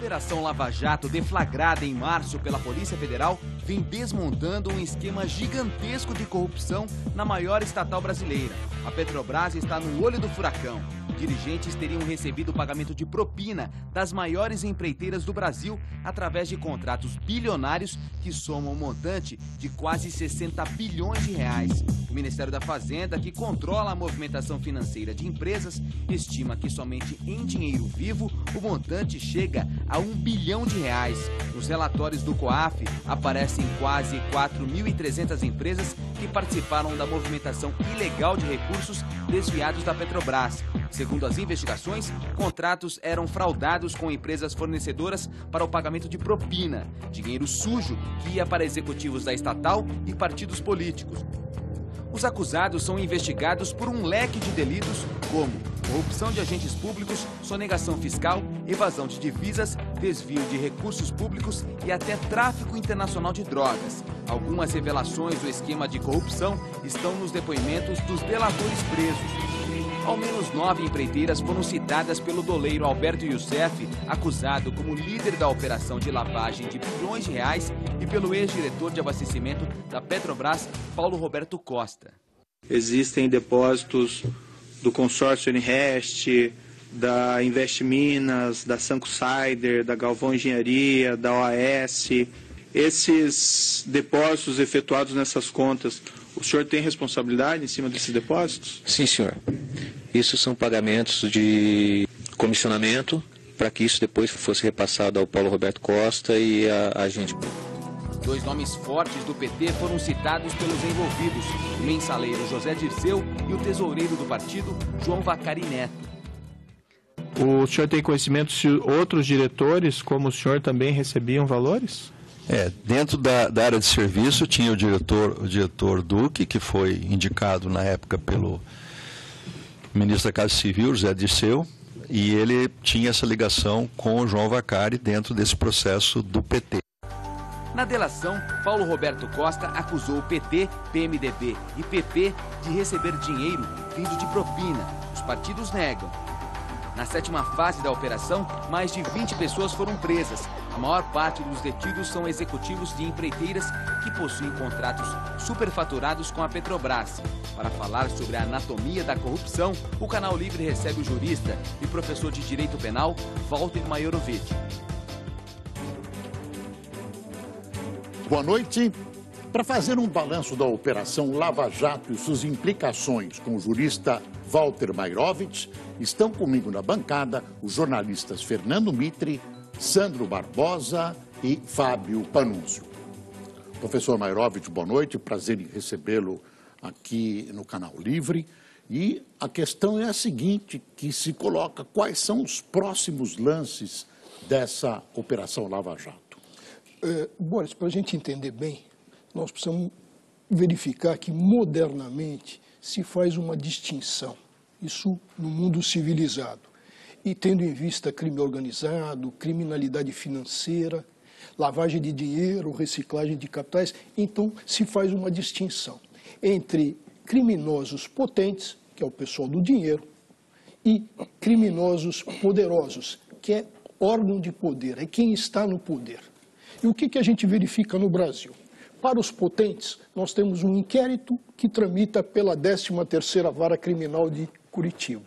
Operação Lava Jato, deflagrada em março pela Polícia Federal, vem desmontando um esquema gigantesco de corrupção na maior estatal brasileira. A Petrobras está no olho do furacão. Dirigentes teriam recebido pagamento de propina das maiores empreiteiras do Brasil através de contratos bilionários que somam um montante de quase 60 bilhões de reais. O Ministério da Fazenda, que controla a movimentação financeira de empresas, estima que somente em dinheiro vivo o montante chega a 1 bilhão de reais. Nos relatórios do COAF aparecem quase 4.300 empresas que participaram da movimentação ilegal de recursos desviados da Petrobras. Segundo as investigações, contratos eram fraudados com empresas fornecedoras para o pagamento de propina, dinheiro sujo que ia para executivos da estatal e partidos políticos. Os acusados são investigados por um leque de delitos como corrupção de agentes públicos, sonegação fiscal, evasão de divisas, desvio de recursos públicos e até tráfico internacional de drogas. Algumas revelações do esquema de corrupção estão nos depoimentos dos delatores presos. Ao menos 9 empreiteiras foram citadas pelo doleiro Alberto Youssef, acusado como líder da operação de lavagem de bilhões de reais, e pelo ex-diretor de abastecimento da Petrobras, Paulo Roberto Costa. Existem depósitos do consórcio Unirest, da Invest Minas, da Sanco Sider, da Galvão Engenharia, da OAS. Esses depósitos efetuados nessas contas, o senhor tem responsabilidade em cima desses depósitos? Sim, senhor. Isso são pagamentos de comissionamento para que isso depois fosse repassado ao Paulo Roberto Costa e a gente. 2 nomes fortes do PT foram citados pelos envolvidos, o mensaleiro José Dirceu e o tesoureiro do partido, João Vacari Neto. O senhor tem conhecimento se outros diretores, como o senhor, também recebiam valores? Dentro da área de serviço tinha o diretor Duque, que foi indicado na época pelo ministro da Casa Civil, José Dirceu, e ele tinha essa ligação com o João Vacari dentro desse processo do PT. Na delação, Paulo Roberto Costa acusou o PT, PMDB e PP de receber dinheiro vindo de propina. Os partidos negam. Na 7ª fase da operação, mais de 20 pessoas foram presas. A maior parte dos detidos são executivos de empreiteiras que possuem contratos superfaturados com a Petrobras. Para falar sobre a anatomia da corrupção, o Canal Livre recebe o jurista e professor de Direito Penal, Walter Maiorovitch. Boa noite. Para fazer um balanço da Operação Lava Jato e suas implicações com o jurista Walter Maiorovitch, estão comigo na bancada os jornalistas Fernando Mitre, Sandro Barbosa e Fábio Panunzio. Professor Maiorovitch, boa noite, prazer em recebê-lo aqui no Canal Livre. E a questão é a seguinte, que se coloca: quais são os próximos lances dessa Operação Lava Jato? Boris, para a gente entender bem, nós precisamos verificar que modernamente se faz uma distinção, isso no mundo civilizado, e tendo em vista crime organizado, criminalidade financeira, lavagem de dinheiro, reciclagem de capitais, então se faz uma distinção entre criminosos potentes, que é o pessoal do dinheiro, e criminosos poderosos, que é órgão de poder, é quem está no poder. E o que a gente verifica no Brasil? Para os potentes, nós temos um inquérito que tramita pela 13ª Vara Criminal de Curitiba.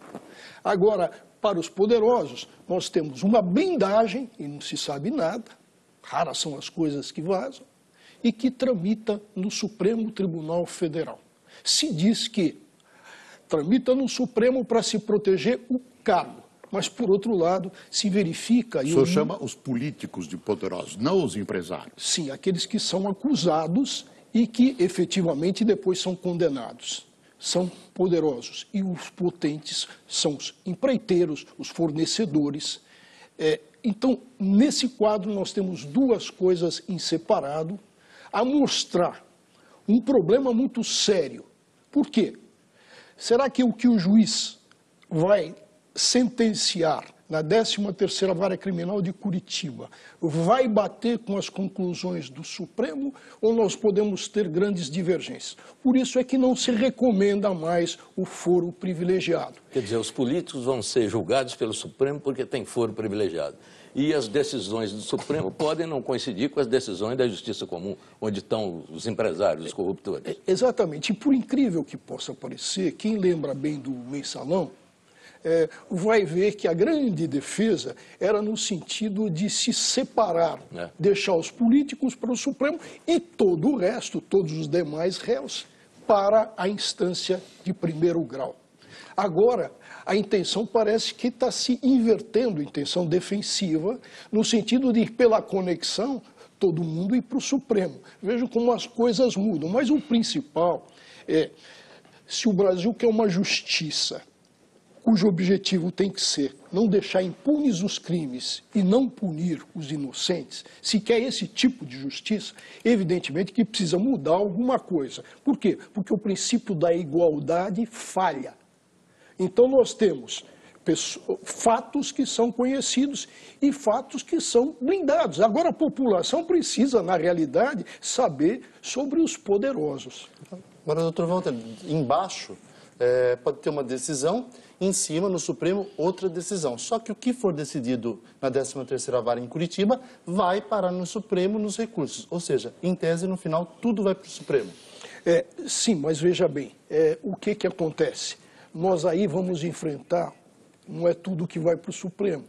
Agora, para os poderosos, nós temos uma blindagem, e não se sabe nada, raras são as coisas que vazam, e que tramita no Supremo Tribunal Federal. Se diz que tramita no Supremo para se proteger o cargo. Mas, por outro lado, se verifica... O senhor chama os políticos de poderosos, não os empresários. Sim, aqueles que são acusados e que, efetivamente, depois são condenados. São poderosos. E os potentes são os empreiteiros, os fornecedores. Então, nesse quadro, nós temos duas coisas em separado a mostrar um problema muito sério. Por quê? Será que o juiz vai sentenciar na 13ª Vara Criminal de Curitiba vai bater com as conclusões do Supremo ou nós podemos ter grandes divergências? Por isso é que não se recomenda mais o foro privilegiado. Quer dizer, os políticos vão ser julgados pelo Supremo porque tem foro privilegiado. e as decisões do Supremo podem não coincidir com as decisões da Justiça Comum, onde estão os empresários, os corruptores. Exatamente. E por incrível que possa parecer, quem lembra bem do Mensalão, vai ver que a grande defesa era no sentido de se separar, deixar os políticos para o Supremo e todo o resto, todos os demais réus, para a instância de primeiro grau. Agora, a intenção parece que está se invertendo, intenção defensiva, no sentido de, pela conexão, todo mundo ir para o Supremo. Vejam como as coisas mudam. Mas o principal é, se o Brasil quer uma justiça cujo objetivo tem que ser não deixar impunes os crimes e não punir os inocentes, se quer esse tipo de justiça, evidentemente que precisa mudar alguma coisa. Por quê? Porque o princípio da igualdade falha. Então nós temos fatos que são conhecidos e fatos que são blindados. Agora a população precisa, na realidade, saber sobre os poderosos. Agora, doutor Walter, embaixo pode ter uma decisão, em cima, no Supremo, outra decisão. Só que o que for decidido na 13ª Vara em Curitiba vai parar no Supremo nos recursos. Ou seja, em tese, no final, tudo vai para o Supremo. Sim, mas veja bem, o que acontece? Nós aí vamos enfrentar, não é tudo que vai para o Supremo,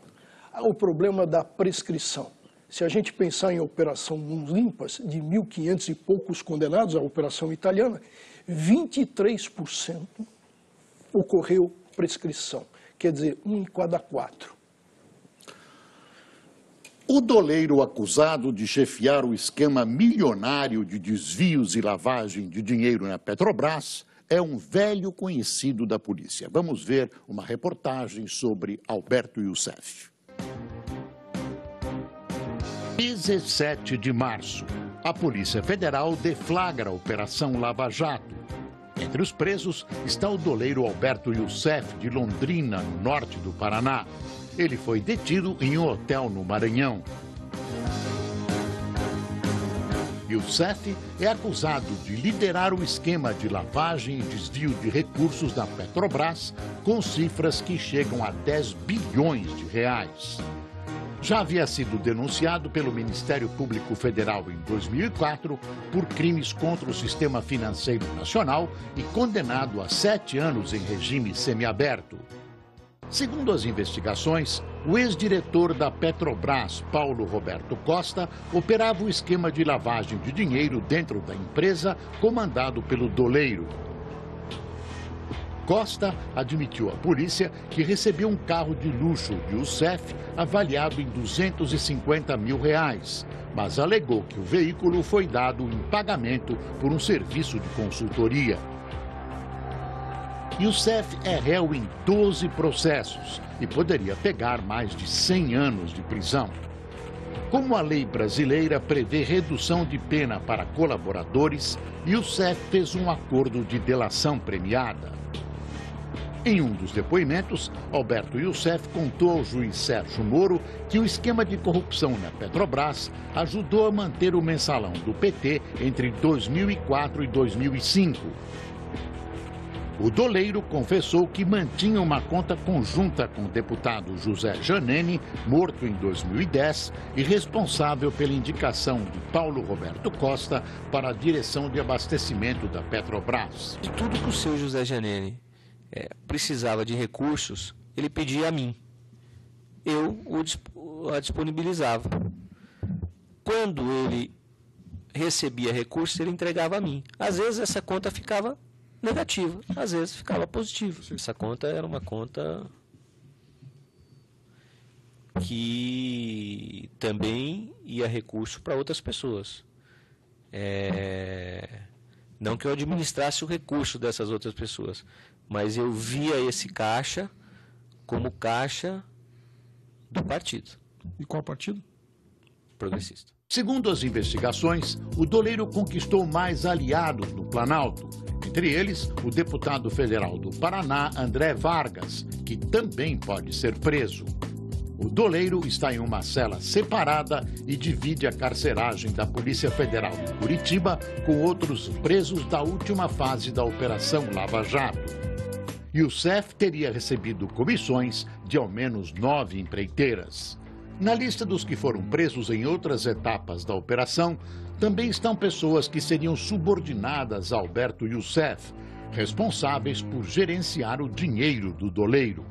o problema da prescrição. Se a gente pensar em operação Mãos Limpas, de 1.500 e poucos condenados, a operação italiana, 23% ocorreu prescrição, quer dizer, 1 em cada 4. O doleiro acusado de chefiar o esquema milionário de desvios e lavagem de dinheiro na Petrobras é um velho conhecido da polícia. Vamos ver uma reportagem sobre Alberto Youssef. 17 de março, a Polícia Federal deflagra a Operação Lava Jato. Entre os presos está o doleiro Alberto Youssef, de Londrina, no norte do Paraná. Ele foi detido em um hotel no Maranhão. Youssef é acusado de liderar o esquema de lavagem e desvio de recursos da Petrobras com cifras que chegam a 10 bilhões de reais. Já havia sido denunciado pelo Ministério Público Federal em 2004 por crimes contra o sistema financeiro nacional e condenado a 7 anos em regime semiaberto. Segundo as investigações, o ex-diretor da Petrobras, Paulo Roberto Costa, operava o esquema de lavagem de dinheiro dentro da empresa comandado pelo doleiro. Costa admitiu à polícia que recebeu um carro de luxo de Youssef avaliado em R$250 mil, mas alegou que o veículo foi dado em pagamento por um serviço de consultoria. Youssef é réu em 12 processos e poderia pegar mais de 100 anos de prisão. Como a lei brasileira prevê redução de pena para colaboradores, Youssef fez um acordo de delação premiada. Em um dos depoimentos, Alberto Youssef contou ao juiz Sérgio Moro que o esquema de corrupção na Petrobras ajudou a manter o mensalão do PT entre 2004 e 2005. O doleiro confessou que mantinha uma conta conjunta com o deputado José Janene, morto em 2010, e responsável pela indicação de Paulo Roberto Costa para a direção de abastecimento da Petrobras. De tudo que o seu José Janene precisava de recursos, ele pedia a mim. Eu a disponibilizava. Quando ele recebia recursos, ele entregava a mim. Às vezes essa conta ficava negativa, às vezes ficava positiva. Essa conta era uma conta que também ia recurso para outras pessoas. Não que eu administrasse o recurso dessas outras pessoas, mas eu via esse caixa como caixa do partido. E qual partido? Progressista. Segundo as investigações, o doleiro conquistou mais aliados no Planalto. Entre eles, o deputado federal do Paraná, André Vargas, que também pode ser preso. O doleiro está em uma cela separada e divide a carceragem da Polícia Federal em Curitiba com outros presos da última fase da Operação Lava Jato. Youssef teria recebido comissões de ao menos 9 empreiteiras. Na lista dos que foram presos em outras etapas da operação, também estão pessoas que seriam subordinadas a Alberto Youssef, responsáveis por gerenciar o dinheiro do doleiro.